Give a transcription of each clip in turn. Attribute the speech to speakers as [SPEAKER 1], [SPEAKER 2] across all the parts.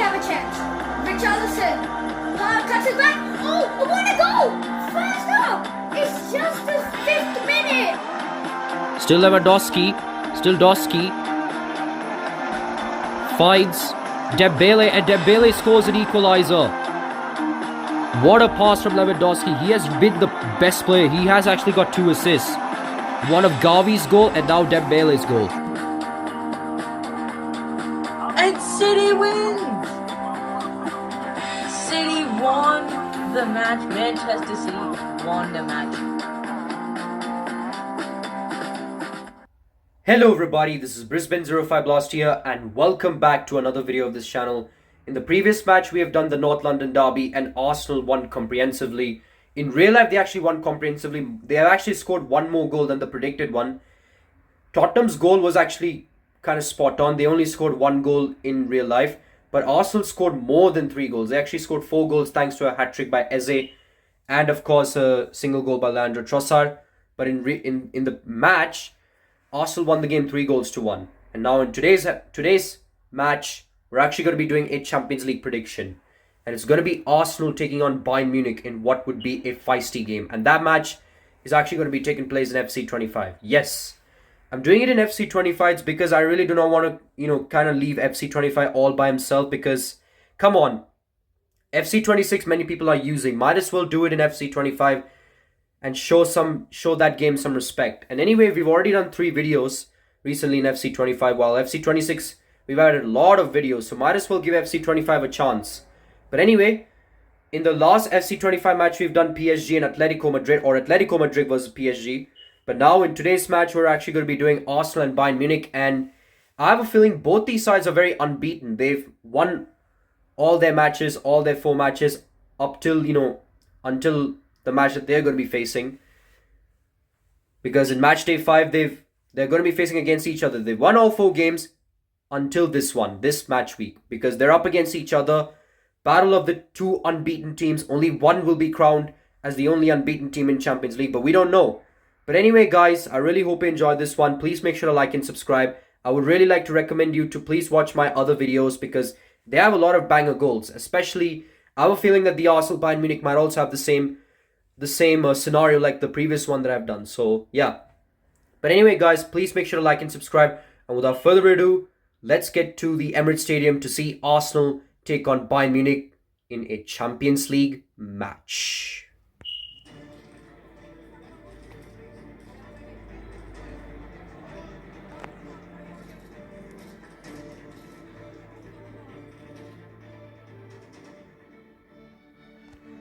[SPEAKER 1] have a chance. Richarlison. Cuts it back. Oh, what a goal! First up! It's just the 5th minute.
[SPEAKER 2] Still Lewandowski. Still Doski. Finds Dembele, and Dembele scores an equalizer. What a pass from Lewandowski. He has been the best player. He has actually got 2 assists. One of Gavi's goal and now Dembele's goal.
[SPEAKER 3] And City wins! City won the match. Manchester City won the match.
[SPEAKER 2] Hello everybody, this is Brisbane05 Blast here and welcome back to another video of this channel. In the previous match we have done the North London derby and Arsenal won comprehensively. In real life they actually won comprehensively. They have actually scored one more goal than the predicted one. Tottenham's goal was actually kind of spot on. They only scored 1 goal in real life. But Arsenal scored more than 3 goals. They actually scored 4 goals thanks to a hat-trick by Eze. And of course a single goal by Leandro Trossard. But in the match, Arsenal won the game 3-1. And now in today's match, we're actually going to be doing a Champions League prediction. And it's going to be Arsenal taking on Bayern Munich in what would be a feisty game. And that match is actually going to be taking place in FC 25. Yes, I'm doing it in FC 25 because I really do not want to, kind of leave FC 25 all by himself. Because, come on, FC 26 many people are using. Might as well do it in FC 25 and show that game some respect. And anyway, we've already done 3 videos recently in FC 25. While FC 26, we've added a lot of videos. So might as well give FC 25 a chance. But anyway, in the last FC 25 match, we've done PSG and Atletico Madrid, or Atletico Madrid versus PSG. But now in today's match, we're actually going to be doing Arsenal and Bayern Munich. And I have a feeling both these sides are very unbeaten. They've won all their matches, all their 4 matches up till, until the match that they're going to be facing. Because in match day 5, they're going to be facing against each other. They've won all 4 games until this match week. Because they're up against each other. Battle of the 2 unbeaten teams. Only one will be crowned as the only unbeaten team in Champions League. But we don't know. But anyway, guys, I really hope you enjoyed this one. Please make sure to like and subscribe. I would really like to recommend you to please watch my other videos because they have a lot of banger goals. Especially, I have a feeling that the Arsenal Bayern Munich might also have the same scenario like the previous one that I've done. So, yeah. But anyway, guys, please make sure to like and subscribe. And without further ado, let's get to the Emirates Stadium to see Arsenal take on Bayern Munich in a Champions League match.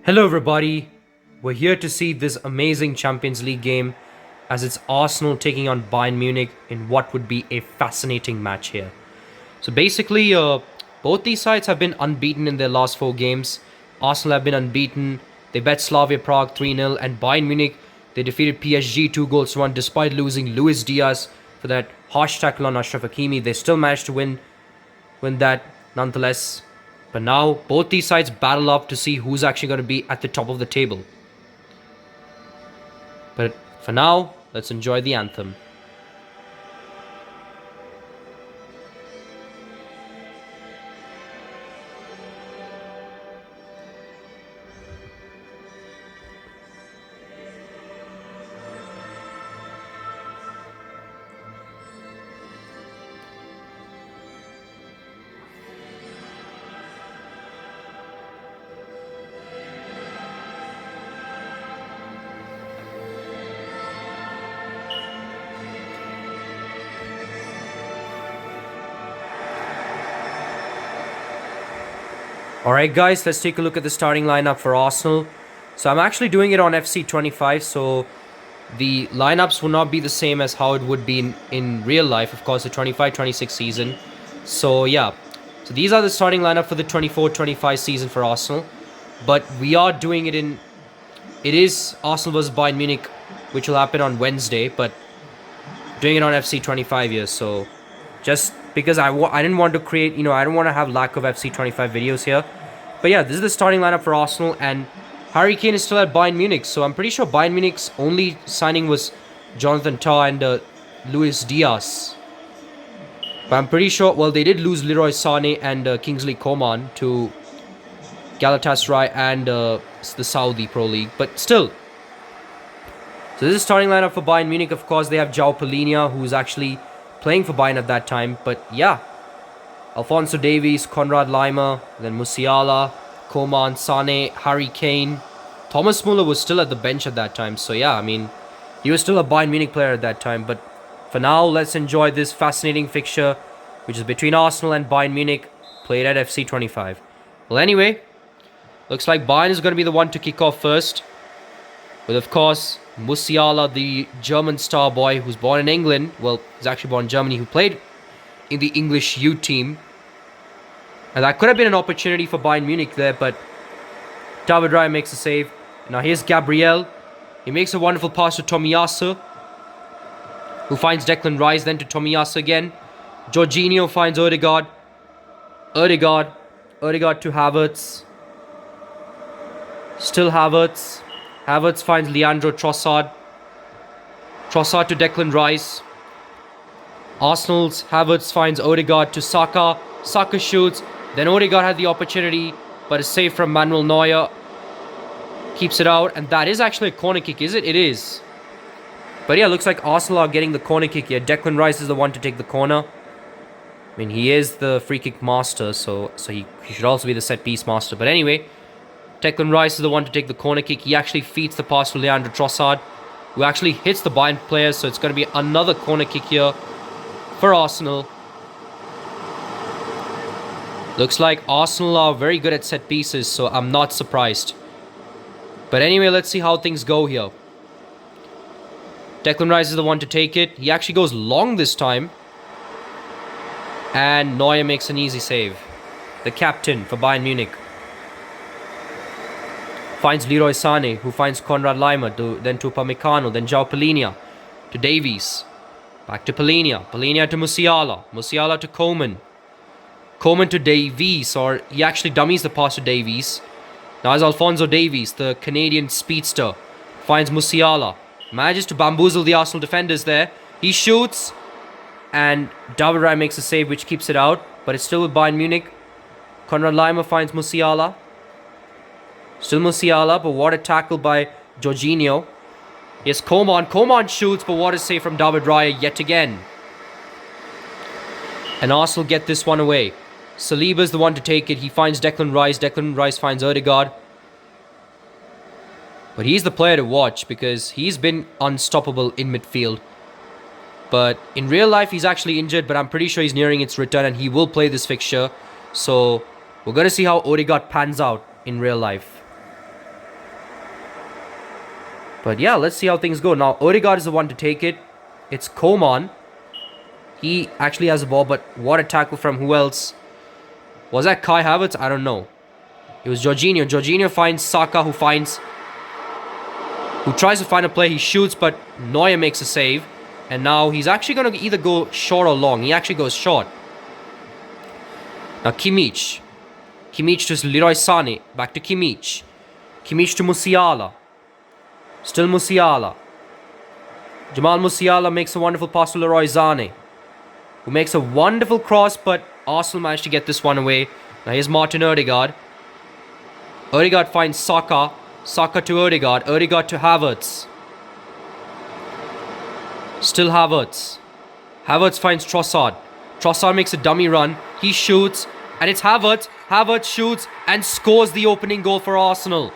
[SPEAKER 2] Hello everybody, we're here to see this amazing Champions League game as it's Arsenal taking on Bayern Munich in what would be a fascinating match here. So basically, both these sides have been unbeaten in their last 4 games. Arsenal have been unbeaten. They bet Slavia Prague 3-0 and Bayern Munich, they defeated PSG 2-1 despite losing Luis Díaz for that harsh tackle on Ashraf Hakimi. They still managed to win that nonetheless. But now, both these sides battle up to see who's actually going to be at the top of the table. But for now, let's enjoy the anthem. Alright guys, let's take a look at the starting lineup for Arsenal. So I'm actually doing it on FC 25, so the lineups will not be the same as how it would be in real life, of course, the 25-26 season. So yeah, so these are the starting lineup for the 24-25 season for Arsenal. But we are doing it it is Arsenal versus Bayern Munich, which will happen on Wednesday, but doing it on FC 25 here, so just because I didn't want to create, I don't want to have lack of FC 25 videos here. But yeah, this is the starting lineup for Arsenal, and Harry Kane is still at Bayern Munich, so I'm pretty sure Bayern Munich's only signing was Jonathan Tah and Luis Díaz. But I'm pretty sure, well, they did lose Leroy Sané and Kingsley Coman to Galatasaray and the Saudi Pro League. But still. So this is starting lineup for Bayern Munich. Of course, they have João Palhinha, who's actually playing for Bayern at that time. But yeah. Alphonso Davies, Konrad Laimer, then Musiala, Coman, Sané, Harry Kane. Thomas Muller was still at the bench at that time. So yeah, I mean, he was still a Bayern Munich player at that time. But for now, let's enjoy this fascinating fixture, which is between Arsenal and Bayern Munich, played at FC 25. Well, anyway, looks like Bayern is going to be the one to kick off first. With, of course, Musiala, the German star boy who's born in England. Well, he's actually born in Germany, who played in the English youth team. And that could have been an opportunity for Bayern Munich there, but David Raya makes a save. Now here's Gabriel. He makes a wonderful pass to Tomiyasu, who finds Declan Rice, then to Tomiyasu again. Jorginho finds Ødegaard. Ødegaard to Havertz. Still Havertz. Havertz finds Leandro Trossard. Trossard to Declan Rice. Arsenal's Havertz finds Ødegaard to Saka. Saka shoots. Then Ødegaard had the opportunity, but a save from Manuel Neuer keeps it out. And that is actually a corner kick, is it? It is. But yeah, looks like Arsenal are getting the corner kick here. Declan Rice is the one to take the corner. I mean, he is the free kick master, so he should also be the set piece master. But anyway, Declan Rice is the one to take the corner kick. He actually feeds the pass to Leandro Trossard, who actually hits the Bayern players. So it's going to be another corner kick here for Arsenal. Looks like Arsenal are very good at set pieces, so I'm not surprised. But anyway, let's see how things go here. Declan Rice is the one to take it. He actually goes long this time. And Neuer makes an easy save. The captain for Bayern Munich finds Leroy Sané, who finds Konrad Laimer, then to Upamecano, then João Palhinha to Davies. Back to Palhinha. Palhinha to Musiala. Musiala to Coman. Coman to Davies, or he actually dummies the pass to Davies. Now as Alphonso Davies, the Canadian speedster, finds Musiala. Manages to bamboozle the Arsenal defenders there. He shoots. And David Raya makes a save which keeps it out. But it's still with Bayern Munich. Konrad Laimer finds Musiala. Still Musiala, but what a tackle by Jorginho. Yes, Coman. Coman shoots, but what a save from David Raya yet again. And Arsenal get this one away. Saliba's the one to take it. He finds Declan Rice. Declan Rice finds Ødegaard. But he's the player to watch because he's been unstoppable in midfield. But in real life, he's actually injured, but I'm pretty sure he's nearing its return and he will play this fixture. So we're going to see how Ødegaard pans out in real life. But yeah, let's see how things go. Now, Ødegaard is the one to take it. It's Coman. He actually has the ball, but what a tackle from who else? Was that Kai Havertz? I don't know. It was Jorginho. Jorginho finds Saka, who tries to find a play. He shoots, but Neuer makes a save. And now he's actually going to either go short or long. He actually goes short. Now Kimmich. Kimmich to Leroy Sané. Back to Kimmich. Kimmich to Musiala. Still Musiala. Jamal Musiala makes a wonderful pass to Leroy Sané, who makes a wonderful cross, but Arsenal managed to get this one away. Now here's Martin Ødegaard. Ødegaard finds Saka. Saka to Ødegaard. Ødegaard to Havertz. Still Havertz. Havertz finds Trossard. Trossard makes a dummy run. He shoots. And it's Havertz. Havertz shoots and scores the opening goal for Arsenal.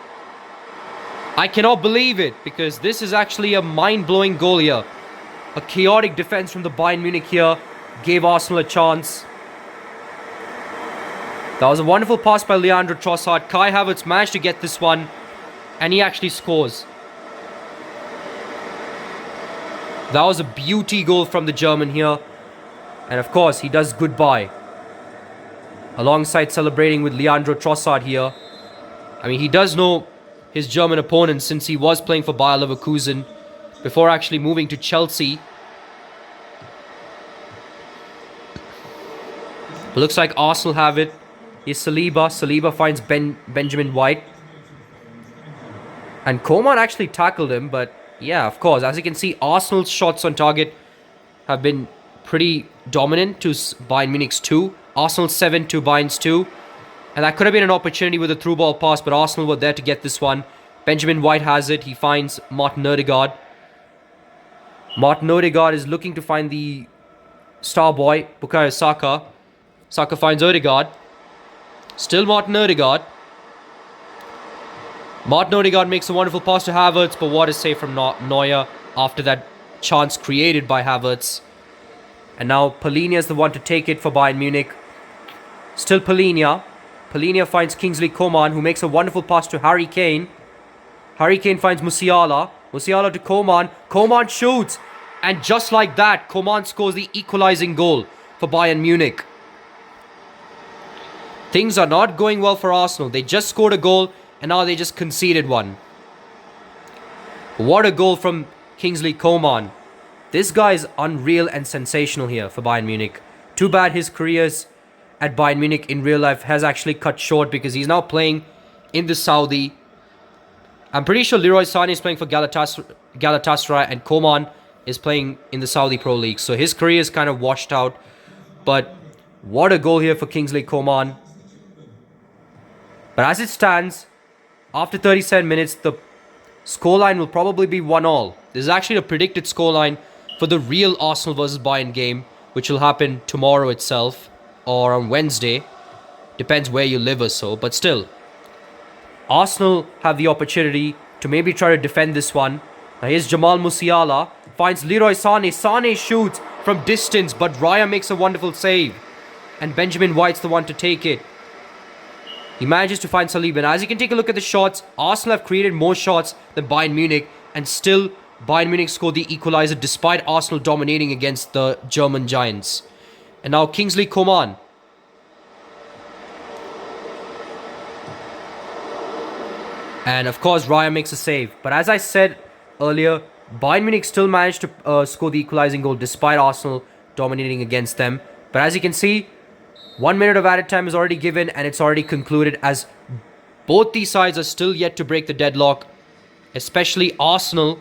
[SPEAKER 2] I cannot believe it because this is actually a mind-blowing goal here. A chaotic defense from the Bayern Munich here gave Arsenal a chance. That was a wonderful pass by Leandro Trossard. Kai Havertz managed to get this one. And he actually scores. That was a beauty goal from the German here. And of course, he does goodbye. Alongside celebrating with Leandro Trossard here. I mean, he does know his German opponent since he was playing for Bayer Leverkusen before actually moving to Chelsea. It looks like Arsenal have it. Here's Saliba. Saliba finds Benjamin White. And Coman actually tackled him, but yeah, of course, as you can see, Arsenal's shots on target have been pretty dominant to Bayern Munich's 2. Arsenal 7 to Bayern's 2. And that could have been an opportunity with a through ball pass, but Arsenal were there to get this one. Benjamin White has it. He finds Martin Ødegaard. Martin Ødegaard is looking to find the star boy, Bukayo Saka. Saka finds Ødegaard. Still Martin Ødegaard. Martin Ødegaard makes a wonderful pass to Havertz, but what a save from Neuer after that chance created by Havertz. And now Palhinha is the one to take it for Bayern Munich. Still Palhinha. Palhinha finds Kingsley Coman, who makes a wonderful pass to Harry Kane. Harry Kane finds Musiala. Musiala to Coman. Coman shoots. And just like that, Coman scores the equalizing goal for Bayern Munich. Things are not going well for Arsenal. They just scored a goal and now they just conceded one. What a goal from Kingsley Coman. This guy is unreal and sensational here for Bayern Munich. Too bad his careers at Bayern Munich in real life has actually cut short because he's now playing in the Saudi. I'm pretty sure Leroy Sané is playing for Galatasaray and Coman is playing in the Saudi Pro League. So his career is kind of washed out. But what a goal here for Kingsley Coman. But as it stands, after 37 minutes, the scoreline will probably be 1-1. This is actually a predicted scoreline for the real Arsenal versus Bayern game, which will happen tomorrow itself or on Wednesday. Depends where you live or so. But still, Arsenal have the opportunity to maybe try to defend this one. Now here's Jamal Musiala. Finds Leroy Sané. Sané shoots from distance, but Raya makes a wonderful save. And Benjamin White's the one to take it. He manages to find Saliba. And as you can take a look at the shots, Arsenal have created more shots than Bayern Munich. And still, Bayern Munich scored the equalizer despite Arsenal dominating against the German giants. And now Kingsley Coman. And of course, Raya makes a save. But as I said earlier, Bayern Munich still managed to score the equalizing goal despite Arsenal dominating against them. But as you can see, 1 minute of added time is already given and it's already concluded as both these sides are still yet to break the deadlock. Especially Arsenal.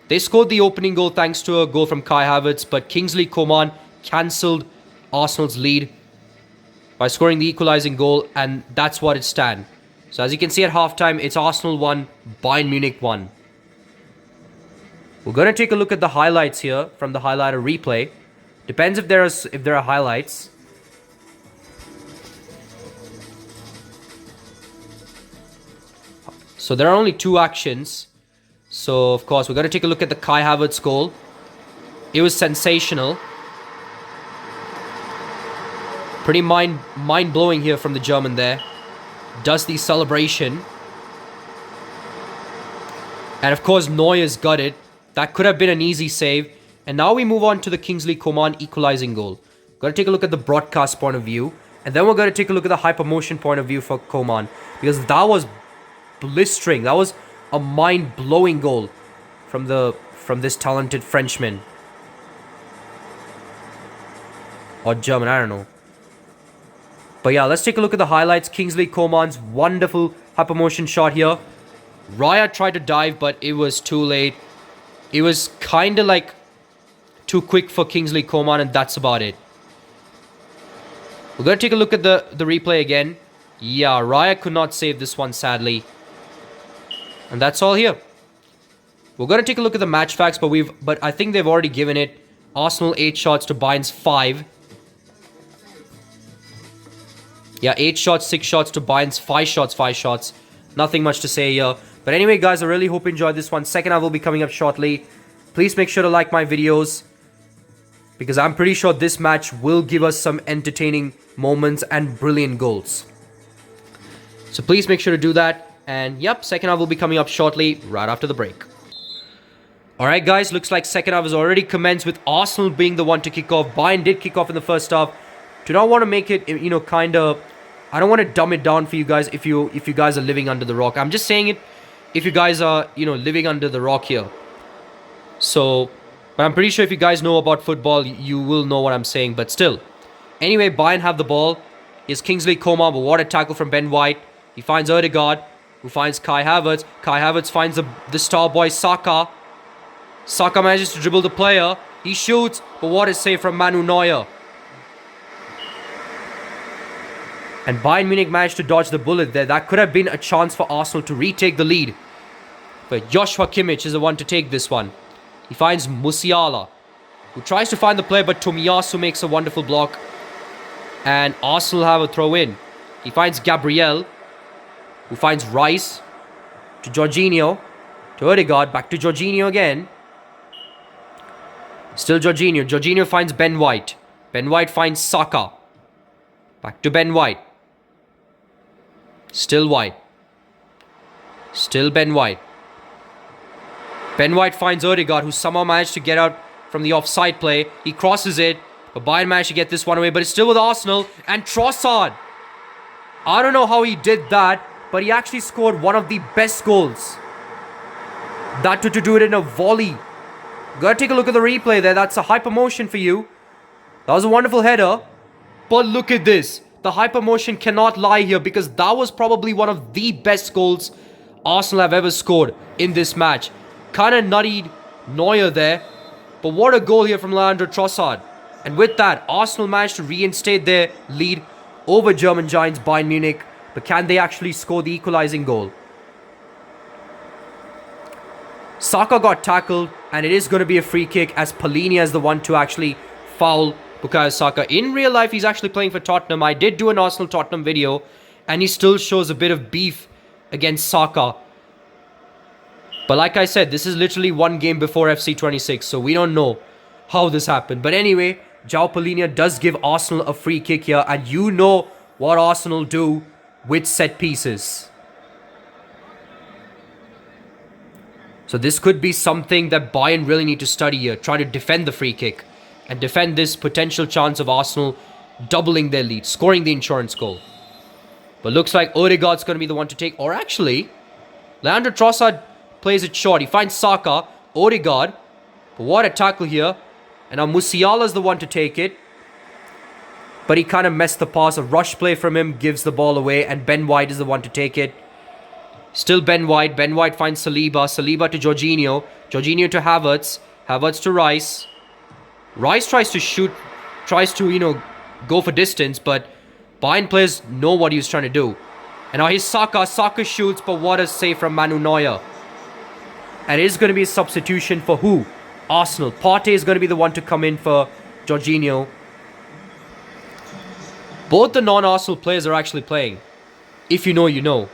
[SPEAKER 2] They scored the opening goal thanks to a goal from Kai Havertz, but Kingsley Coman cancelled Arsenal's lead by scoring the equalizing goal, and that's what it stands. So as you can see at halftime, it's Arsenal 1, Bayern Munich 1. We're going to take a look at the highlights here from the highlighter replay. Depends if there are highlights. So there are only 2 actions. So of course we're going to take a look at the Kai Havertz goal. It was sensational. Pretty mind-blowing here from the German there. Does the celebration. And of course Neuer's got it. That could have been an easy save. And now we move on to the Kingsley Coman equalizing goal. We're going to take a look at the broadcast point of view. And then we're going to take a look at the hypermotion point of view for Coman. Because that was blistering. That was a mind-blowing goal from this talented Frenchman. Or German, I don't know. But yeah, let's take a look at the highlights. Kingsley Coman's wonderful hypermotion shot here. Raya tried to dive, but it was too late. It was kind of like too quick for Kingsley Coman, and that's about it. We're going to take a look at the replay again. Yeah, Raya could not save this one, sadly. And that's all here. We're going to take a look at the match facts, but I think they've already given it. Arsenal 8 shots to Bayern's 5. Yeah, 8 shots, 6 shots to Bayern's 5 shots, 5 shots. Nothing much to say here. But anyway, guys, I really hope you enjoyed this one. Second half will be coming up shortly. Please make sure to like my videos, because I'm pretty sure this match will give us some entertaining moments and brilliant goals. So please make sure to do that. And yep, second half will be coming up shortly, right after the break. Alright guys, looks like second half has already commenced with Arsenal being the one to kick off. Bayern did kick off in the first half. Do not want to make it, you know, kind of... I don't want to dumb it down for you guys if you guys are living under the rock. I'm just saying it if you guys are, you know, living under the rock here. So, but I'm pretty sure if you guys know about football, you will know what I'm saying. But still. Anyway, Bayern have the ball. Here's Kingsley Coman, but what a tackle from Ben White. He finds Ødegaard, who finds Kai Havertz. Kai Havertz finds the star boy Saka. Saka manages to dribble the player. He shoots, but what a save from Manu Neuer. And Bayern Munich managed to dodge the bullet there. That could have been a chance for Arsenal to retake the lead. But Joshua Kimmich is the one to take this one. He finds Musiala, who tries to find the play, but Tomiyasu makes a wonderful block. And Arsenal have a throw in. He finds Gabriel, who finds Rice to Jorginho, to Ødegaard, back to Jorginho again. Still Jorginho. Jorginho finds Ben White. Ben White finds Saka. Back to Ben White. Still White. Still Ben White. Ben White finds Ødegaard, who somehow managed to get out from the offside play. He crosses it, but Bayern managed to get this one away. But it's still with Arsenal. And Trossard. I don't know how he did that, but he actually scored one of the best goals. That to do it in a volley. Gotta take a look at the replay there. That's a hypermotion for you. That was a wonderful header. But look at this. The hypermotion cannot lie here, because that was probably one of the best goals Arsenal have ever scored in this match. Kind of nuttied Neuer there. But what a goal here from Leandro Trossard. And with that, Arsenal managed to reinstate their lead over German giants Bayern Munich. But can they actually score the equalizing goal? Saka got tackled, and it is going to be a free kick, as Palhinha is the one to actually foul Bukayo Saka. In real life, he's actually playing for Tottenham. I did do an Arsenal-Tottenham video, and he still shows a bit of beef against Saka. But like I said, this is literally one game before FC 26, so we don't know how this happened. But anyway, João Palhinha does give Arsenal a free kick here, and you know what Arsenal do with set pieces. So this could be something that Bayern really need to study here. Try to defend the free kick and defend this potential chance of Arsenal doubling their lead, scoring the insurance goal. But looks like Ødegaard's going to be the one to take. Or actually, Leandro Trossard plays it short. He finds Saka, Ødegaard. But what a tackle here. And now Musiala's the one to take it. But he kind of messed the pass. A rush play from him gives the ball away. And Ben White is the one to take it. Still Ben White. Ben White finds Saliba. Saliba to Jorginho. Jorginho to Havertz. Havertz to Rice. Rice tries to shoot. Tries to, go for distance. But Bayern players know what he was trying to do. And now here's Saka. Saka shoots. But what a save from Manu Neuer. And it is going to be a substitution for who? Arsenal. Partey is going to be the one to come in for Jorginho. Both the non-Arsenal players are actually playing. If you know, you know.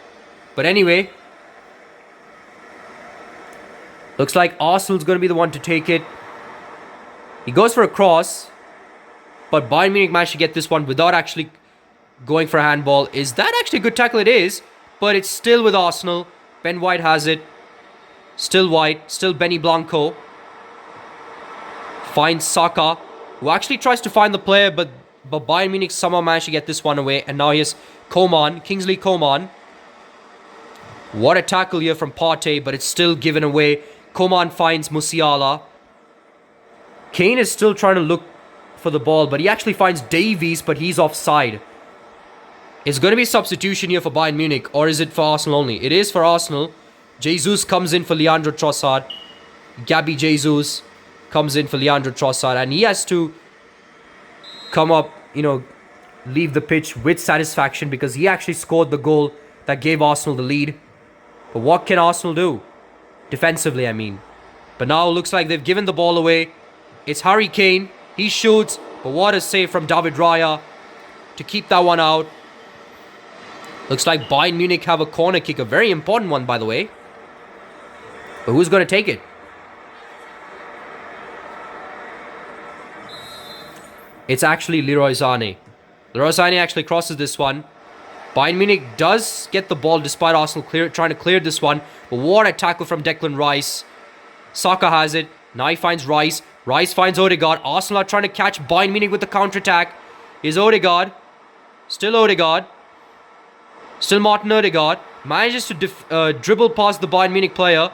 [SPEAKER 2] But anyway, looks like Arsenal's going to be the one to take it. He goes for a cross, but Bayern Munich managed to get this one without actually going for a handball. Is that actually a good tackle? It is, but it's still with Arsenal. Ben White has it. Still White, still Benny Blanco. Finds Saka, who actually tries to find the player, but Bayern Munich somehow managed to get this one away. And now here's Coman, Kingsley Coman. What a tackle here from Partey, but it's still given away. Coman finds Musiala. Kane is still trying to look for the ball, but he actually finds Davies, but he's offside. It's going to be a substitution here for Bayern Munich, or is it for Arsenal only? It is for Arsenal. Jesus comes in for Leandro Trossard. Gabby Jesus comes in for Leandro Trossard, and he has to come up, leave the pitch with satisfaction, because he actually scored the goal that gave Arsenal the lead. But what can Arsenal do? Defensively, I mean. But now it looks like they've given the ball away. It's Harry Kane. He shoots. But what a save from David Raya to keep that one out. Looks like Bayern Munich have a corner kick. A very important one, by the way. But who's going to take it? It's actually Leroy Sané. Leroy Sané actually crosses this one. Bayern Munich does get the ball despite Arsenal trying to clear this one. But what a tackle from Declan Rice. Saka has it. Now he finds Rice. Rice finds Ødegaard. Arsenal are trying to catch Bayern Munich with the counter-attack. Here's Ødegaard. Still Ødegaard. Still Martin Ødegaard. Manages to dribble past the Bayern Munich player.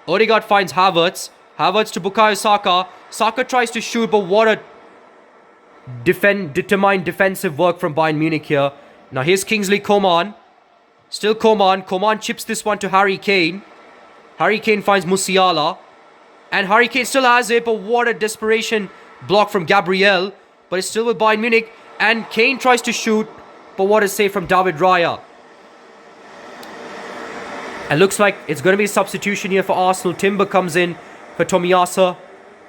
[SPEAKER 2] Ødegaard finds Havertz. Havertz to Bukayo Saka. Saka tries to shoot, but what a determined defensive work from Bayern Munich here. Now here's Kingsley Coman. Still Coman. Coman chips this one to Harry Kane. Harry Kane finds Musiala. And Harry Kane still has it, but what a desperation block from Gabriel. But it's still with Bayern Munich. And Kane tries to shoot, but what a save from David Raya. And looks like it's going to be a substitution here for Arsenal. Timber comes in for Tomiyasu.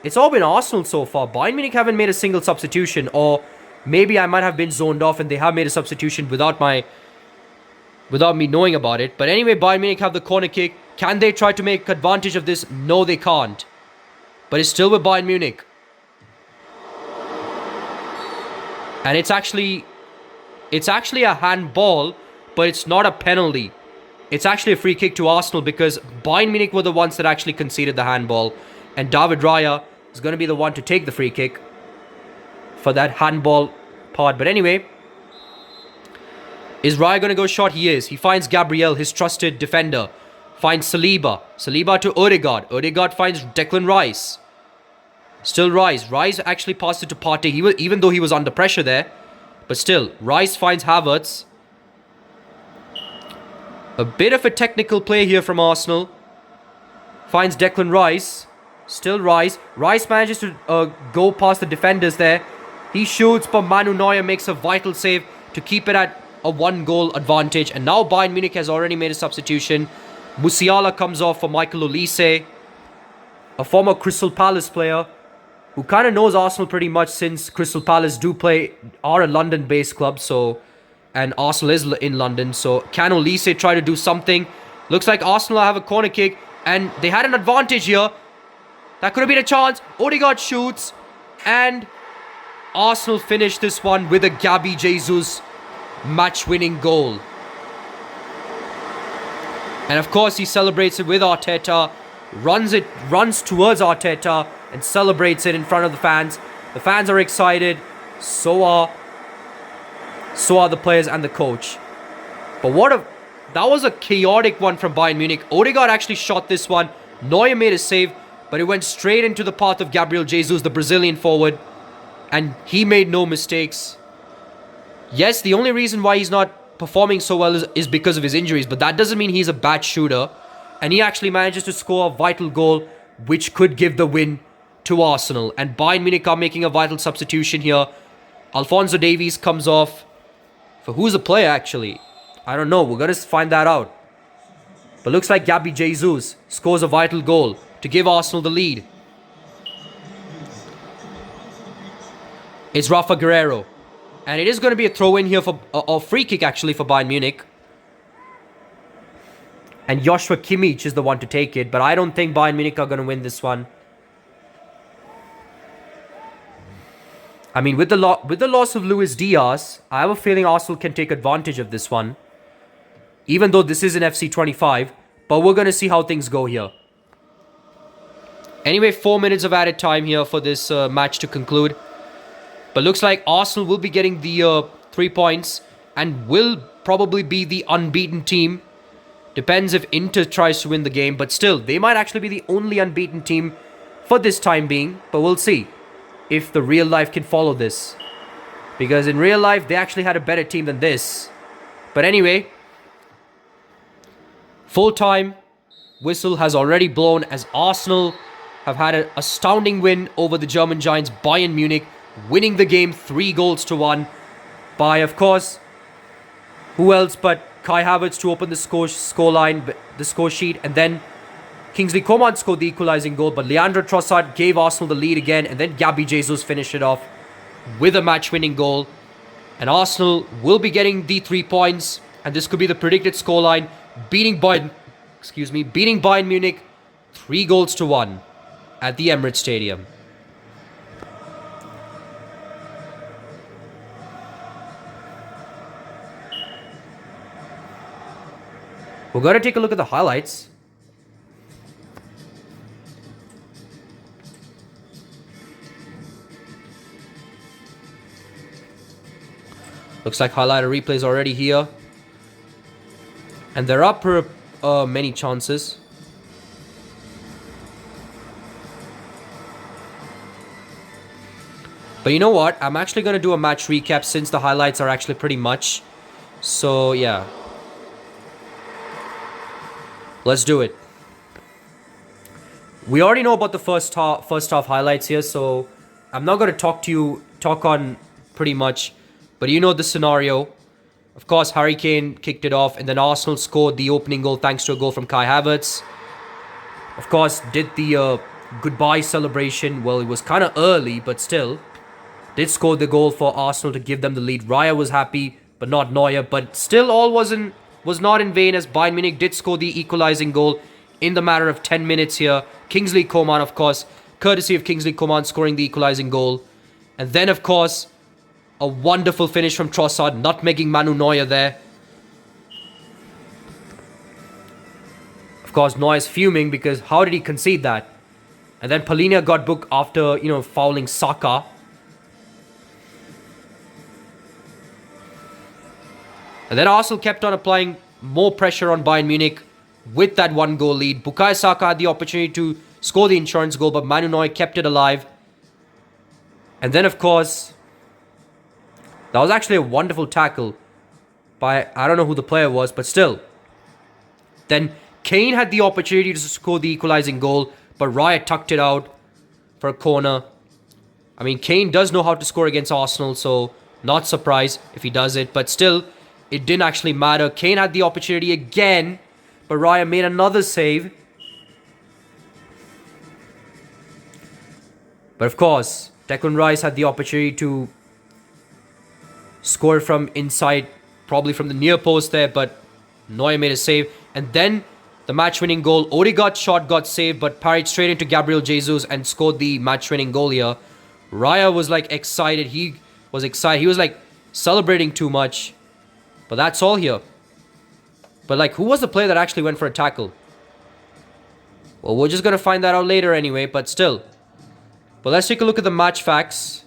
[SPEAKER 2] It's all been Arsenal so far. Bayern Munich haven't made a single substitution. Or maybe I might have been zoned off and they have made a substitution without me knowing about it. But anyway, Bayern Munich have the corner kick. Can they try to make advantage of this? No, they can't. But it's still with Bayern Munich. And it's actually a handball, but it's not a penalty. It's actually a free kick to Arsenal because Bayern Munich were the ones that actually conceded the handball. And David Raya is going to be the one to take the free kick for that handball part. But anyway, is Raya going to go short? He is. He finds Gabriel, his trusted defender. Finds Saliba. Saliba to Ødegaard. Ødegaard finds Declan Rice. Still Rice. Rice actually passed it to Partey, even though he was under pressure there. But still, Rice finds Havertz. A bit of a technical play here from Arsenal. Finds Declan Rice. Still Rice. Rice manages to go past the defenders there. He shoots, but Manu Neuer makes a vital save to keep it at a 1-goal advantage. And now Bayern Munich has already made a substitution. Musiala comes off for Michael Olise, a former Crystal Palace player who kind of knows Arsenal pretty much, since Crystal Palace are a London-based club, and Arsenal is in London. So can Olise try to do something? Looks like Arsenal have a corner kick, and they had an advantage here. That could have been a chance. Ødegaard shoots, and Arsenal finish this one with a Gabby Jesus match-winning goal. And of course, he celebrates it with Arteta, runs towards Arteta and celebrates it in front of the fans. The fans are excited. So are the players and the coach. But that was a chaotic one from Bayern Munich. Ødegaard actually shot this one. Neuer made a save, but it went straight into the path of Gabriel Jesus, the Brazilian forward. And he made no mistakes. Yes, the only reason why he's not performing so well is because of his injuries, but that doesn't mean he's a bad shooter. And he actually manages to score a vital goal, which could give the win to Arsenal. And Bayern Munich are making a vital substitution here. Alphonso Davies comes off. For who's the player, actually? I don't know. We're going to find that out. But looks like Gabby Jesus scores a vital goal to give Arsenal the lead. It's Rafa Guerreiro. And it is going to be a throw-in here for a free kick, actually, for Bayern Munich. And Joshua Kimmich is the one to take it. But I don't think Bayern Munich are going to win this one. I mean, with the loss of Luis Díaz, I have a feeling Arsenal can take advantage of this one. Even though this is an FC 25. But we're going to see how things go here. Anyway, 4 minutes of added time here for this match to conclude. But looks like Arsenal will be getting the 3 points and will probably be the unbeaten team. Depends if Inter tries to win the game. But still, they might actually be the only unbeaten team for this time being. But we'll see if the real life can follow this. Because in real life, they actually had a better team than this. But anyway, full-time whistle has already blown as Arsenal have had an astounding win over the German giants Bayern Munich, winning the game 3-1 by, of course, who else but Kai Havertz to open the scoreline, the score sheet, and then Kingsley Coman scored the equalizing goal, but Leandro Trossard gave Arsenal the lead again, and then Gabby Jesus finished it off with a match-winning goal. And Arsenal will be getting the 3 points, and this could be the predicted scoreline, beating Bayern Munich 3-1 at the Emirates Stadium. We're going to take a look at the highlights. Looks like highlighter replay is already here. And there are many chances. But you know what? I'm actually going to do a match recap since the highlights are actually pretty much. So, yeah. Let's do it. We already know about the first half highlights here, so I'm not going to talk on pretty much, but you know the scenario. Of course, Harry Kane kicked it off, and then Arsenal scored the opening goal thanks to a goal from Kai Havertz. Of course, did the goodbye celebration. Well, it was kind of early, but still. Did score the goal for Arsenal to give them the lead. Raya was happy, but not Neuer. But still, all was not in vain, as Bayern Munich did score the equalizing goal in the matter of 10 minutes here. Kingsley Coman, of course, courtesy of Kingsley Coman scoring the equalizing goal. And then, of course, a wonderful finish from Trossard, nutmegging Manu Neuer there. Of course, Neuer's fuming because how did he concede that? And then Palhinha got booked after, fouling Saka. And then Arsenal kept on applying more pressure on Bayern Munich with that 1-goal lead. Bukayo Saka had the opportunity to score the insurance goal, but Manu Neuer kept it alive. And then, of course, that was actually a wonderful tackle by, I don't know who the player was, but still. Then Kane had the opportunity to score the equalizing goal, but Raya tucked it out for a corner. I mean, Kane does know how to score against Arsenal, so not surprised if he does it. But still, it didn't actually matter. Kane had the opportunity again, but Raya made another save. But of course, Declan Rice had the opportunity to score from inside, probably from the near post there, but Neuer made a save. And then the match-winning goal. Ødegaard's shot got saved, but parried straight into Gabriel Jesus and scored the match-winning goal here. Raya was like excited. He was excited. He was like celebrating too much. But that's all here. But like, who was the player that actually went for a tackle? Well, we're just going to find that out later anyway, but still. But let's take a look at the match facts.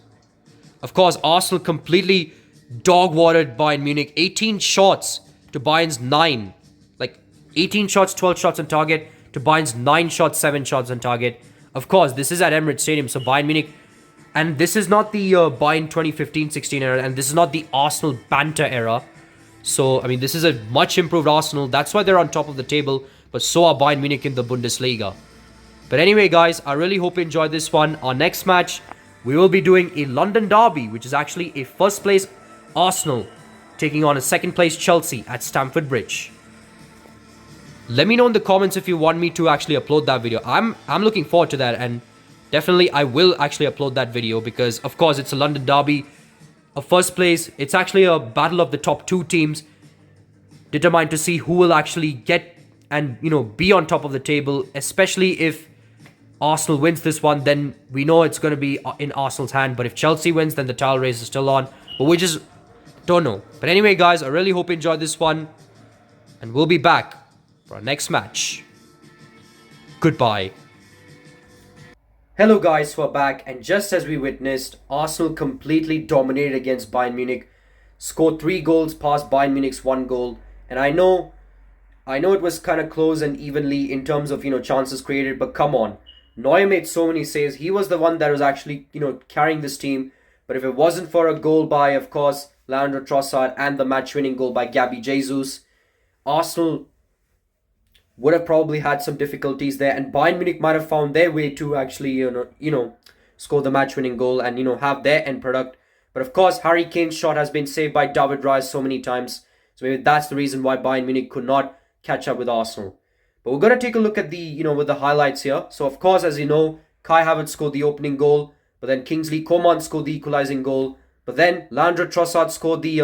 [SPEAKER 2] Of course, Arsenal completely dog-watered Bayern Munich. 18 shots to Bayern's 9. Like, 18 shots, 12 shots on target to Bayern's 9 shots, 7 shots on target. Of course, this is at Emirates Stadium, so Bayern Munich... And this is not the Bayern 2015-16 era, and this is not the Arsenal banter era. So, I mean, this is a much improved Arsenal. That's why they're on top of the table. But so are Bayern Munich in the Bundesliga. But anyway, guys, I really hope you enjoyed this one. Our next match, we will be doing a London derby, which is actually a first place Arsenal taking on a second place Chelsea at Stamford Bridge. Let me know in the comments if you want me to actually upload that video. I'm looking forward to that, and definitely I will actually upload that video because, of course, it's a London derby. A first place, it's actually a battle of the top 2 teams determined to see who will actually get and, be on top of the table. Especially if Arsenal wins this one, then we know it's going to be in Arsenal's hand. But if Chelsea wins, then the title race is still on. But we just don't know. But anyway, guys, I really hope you enjoyed this one. And we'll be back for our next match. Goodbye. Hello guys, we're back, and just as we witnessed, Arsenal completely dominated against Bayern Munich, scored 3 goals past Bayern Munich's 1 goal, and I know it was kind of close and evenly in terms of, chances created, but come on. Neuer made so many saves. He was the one that was actually, carrying this team, but if it wasn't for a goal by, of course, Leandro Trossard and the match-winning goal by Gabi Jesus, Arsenal would have probably had some difficulties there, and Bayern Munich might have found their way to actually, score the match-winning goal and, have their end product. But of course, Harry Kane's shot has been saved by David Raya so many times. So maybe that's the reason why Bayern Munich could not catch up with Arsenal. But we're going to take a look at the, with the highlights here. So of course, as you know, Kai Havertz scored the opening goal, but then Kingsley Coman scored the equalizing goal. But then Leandro Trossard scored the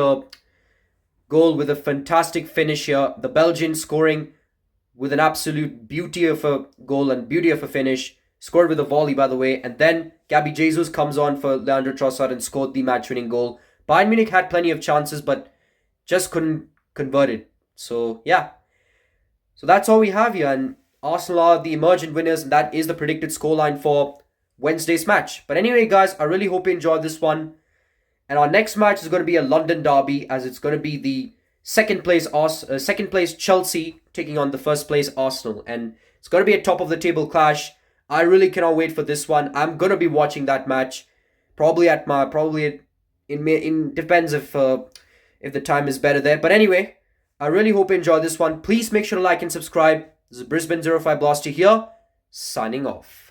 [SPEAKER 2] goal with a fantastic finish here. The Belgian scoring with an absolute beauty of a goal and beauty of a finish. Scored with a volley, by the way. And then Gabi Jesus comes on for Leandro Trossard and scored the match-winning goal. Bayern Munich had plenty of chances, but just couldn't convert it. So, yeah. So that's all we have here. And Arsenal are the emergent winners, and that is the predicted scoreline for Wednesday's match. But anyway, guys, I really hope you enjoyed this one. And our next match is going to be a London derby, as it's going to be the second place Chelsea taking on the first place Arsenal, and it's going to be a top of the table clash. I really cannot wait for this one. I'm going to be watching that match depends if the time is better there. But anyway, I really hope you enjoyed this one. Please make sure to like and subscribe. This is Brisbane 05 Blaster here, signing off.